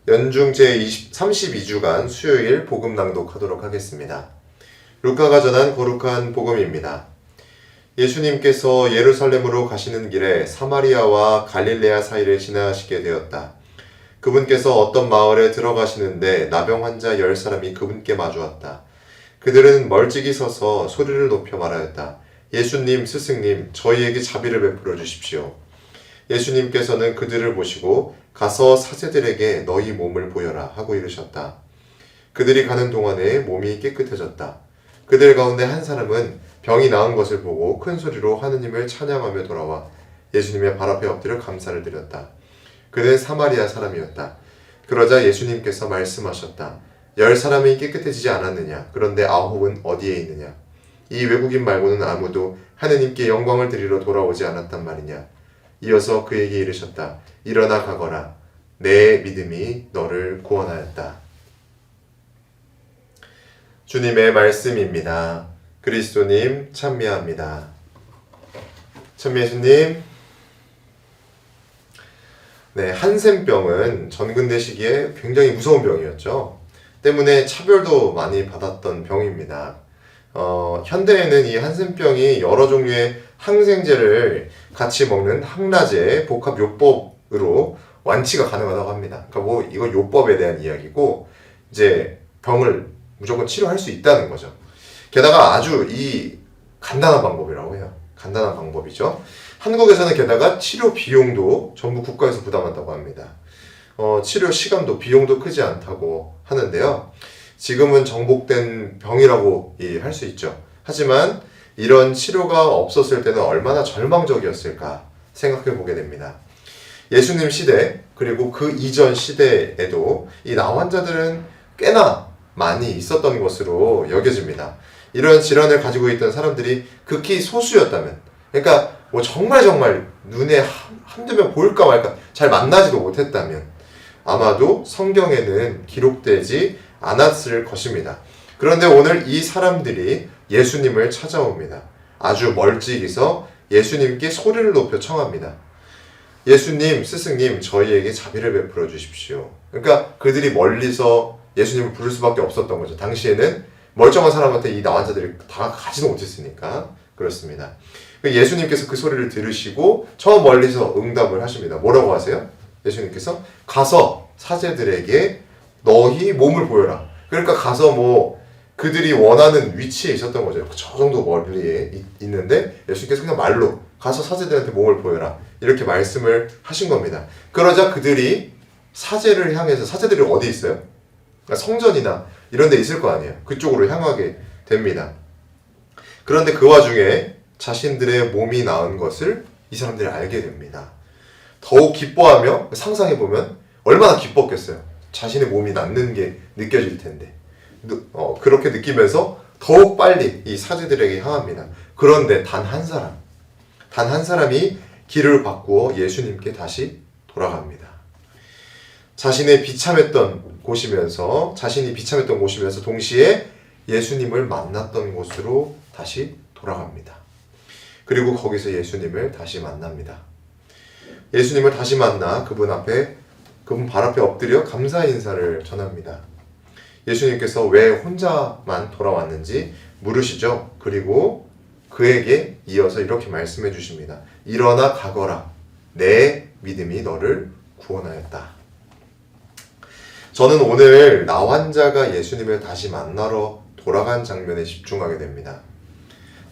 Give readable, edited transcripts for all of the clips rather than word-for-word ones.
연중 제32주간 수요일 복음 낭독하도록 하겠습니다. 루카가 전한 거룩한 복음입니다. 예수님께서 예루살렘으로 가시는 길에 사마리아와 갈릴레아 사이를 지나시게 되었다. 그분께서 어떤 마을에 들어가시는데 나병 환자 10사람이 그분께 마주왔다. 그들은 멀찍이 서서 소리를 높여 말하였다. 예수님, 스승님, 저희에게 자비를 베풀어 주십시오. 예수님께서는 그들을 보시고 가서 사제들에게 너희 몸을 보여라 하고 이르셨다. 그들이 가는 동안에 몸이 깨끗해졌다. 그들 가운데 한 사람은 병이 나은 것을 보고 큰 소리로 하느님을 찬양하며 돌아와 예수님의 발 앞에 엎드려 감사를 드렸다. 그는 사마리아 사람이었다. 그러자 예수님께서 말씀하셨다. 10사람이 깨끗해지지 않았느냐? 그런데 9은 어디에 있느냐? 이 외국인 말고는 아무도 하느님께 영광을 드리러 돌아오지 않았단 말이냐? 이어서 그에게 이르셨다. 일어나 가거라. 내 믿음이 너를 구원하였다. 주님의 말씀입니다. 그리스도님 찬미합니다. 찬미예수님. 네, 한센병은 전근대 시기에 굉장히 무서운 병이었죠. 때문에 차별도 많이 받았던 병입니다. 현대에는 이 한센병이 여러 종류의 항생제를 같이 먹는 항라제 복합요법으로 완치가 가능하다고 합니다. 그러니까 이거 요법에 대한 이야기고 이제 병을 무조건 치료할 수 있다는 거죠. 게다가 아주 이 간단한 방법이라고 해요. 간단한 방법이죠. 한국에서는 게다가 치료 비용도 전부 국가에서 부담한다고 합니다. 치료 시간도 비용도 크지 않다고 하는데요. 지금은 정복된 병이라고 할 수 있죠. 하지만 이런 치료가 없었을 때는 얼마나 절망적이었을까 생각해 보게 됩니다. 예수님 시대 그리고 그 이전 시대에도 이 나환자들은 꽤나 많이 있었던 것으로 여겨집니다. 이런 질환을 가지고 있던 사람들이 극히 소수였다면, 그러니까 정말 눈에 한두 명 보일까 말까 잘 만나지도 못했다면 아마도 성경에는 기록되지 않았을 것입니다. 그런데 오늘 이 사람들이 예수님을 찾아옵니다. 아주 멀찍이서 예수님께 소리를 높여 청합니다. 예수님, 스승님, 저희에게 자비를 베풀어 주십시오. 그러니까 그들이 멀리서 예수님을 부를 수밖에 없었던 거죠. 당시에는 멀쩡한 사람한테 이 나환자들이 다 가지도 못했으니까 그렇습니다. 예수님께서 그 소리를 들으시고 저 멀리서 응답을 하십니다. 뭐라고 하세요? 예수님께서 가서 사제들에게 너희 몸을 보여라. 그러니까 가서 그들이 원하는 위치에 있었던 거죠. 저 정도 멀리에 있는데 예수님께서 그냥 말로 가서 사제들한테 몸을 보여라. 이렇게 말씀을 하신 겁니다. 그러자 그들이 사제를 향해서, 사제들이 어디 있어요? 성전이나 이런 데 있을 거 아니에요. 그쪽으로 향하게 됩니다. 그런데 그 와중에 자신들의 몸이 나은 것을 이 사람들이 알게 됩니다. 더욱 기뻐하며 상상해보면 얼마나 기뻤겠어요. 자신의 몸이 낫는 게 느껴질 텐데. 그렇게 느끼면서 더욱 빨리 이 사제들에게 향합니다. 그런데 단 한 사람이 길을 바꾸어 예수님께 다시 돌아갑니다. 자신이 비참했던 곳이면서 동시에 예수님을 만났던 곳으로 다시 돌아갑니다. 그리고 거기서 예수님을 다시 만납니다. 예수님을 다시 만나 그분 발 앞에 엎드려 감사 인사를 전합니다. 예수님께서 왜 혼자만 돌아왔는지 물으시죠. 그리고 그에게 이어서 이렇게 말씀해 주십니다. 일어나 가거라. 내 믿음이 너를 구원하였다. 저는 오늘 나환자가 예수님을 다시 만나러 돌아간 장면에 집중하게 됩니다.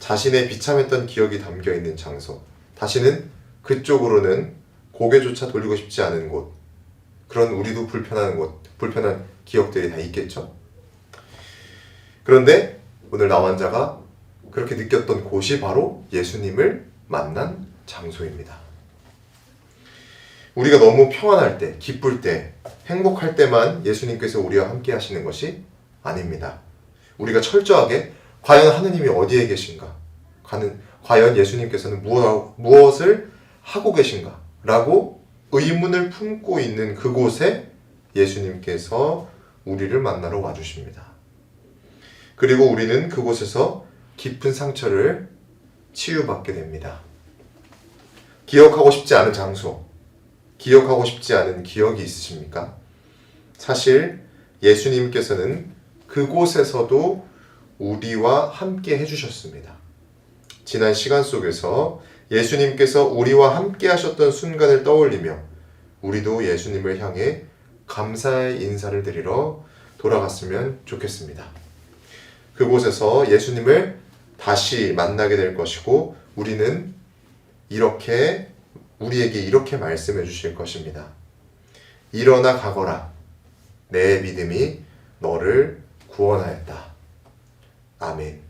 자신의 비참했던 기억이 담겨있는 장소, 다시는 그쪽으로는 고개조차 돌리고 싶지 않은 곳, 그런 우리도 불편한 기억들이 다 있겠죠. 그런데 오늘 나환자가 그렇게 느꼈던 곳이 바로 예수님을 만난 장소입니다. 우리가 너무 평안할 때, 기쁠 때, 행복할 때만 예수님께서 우리와 함께 하시는 것이 아닙니다. 우리가 철저하게 과연 하느님이 어디에 계신가? 과연 예수님께서는 무엇을 하고 계신가? 라고 의문을 품고 있는 그곳에 예수님께서 우리를 만나러 와주십니다. 그리고 우리는 그곳에서 깊은 상처를 치유받게 됩니다. 기억하고 싶지 않은 장소, 기억하고 싶지 않은 기억이 있으십니까? 사실 예수님께서는 그곳에서도 우리와 함께 해주셨습니다. 지난 시간 속에서 예수님께서 우리와 함께 하셨던 순간을 떠올리며 우리도 예수님을 향해 감사의 인사를 드리러 돌아갔으면 좋겠습니다. 그곳에서 예수님을 다시 만나게 될 것이고 우리는 우리에게 이렇게 말씀해 주실 것입니다. 일어나 가거라. 내 믿음이 너를 구원하였다. 아멘.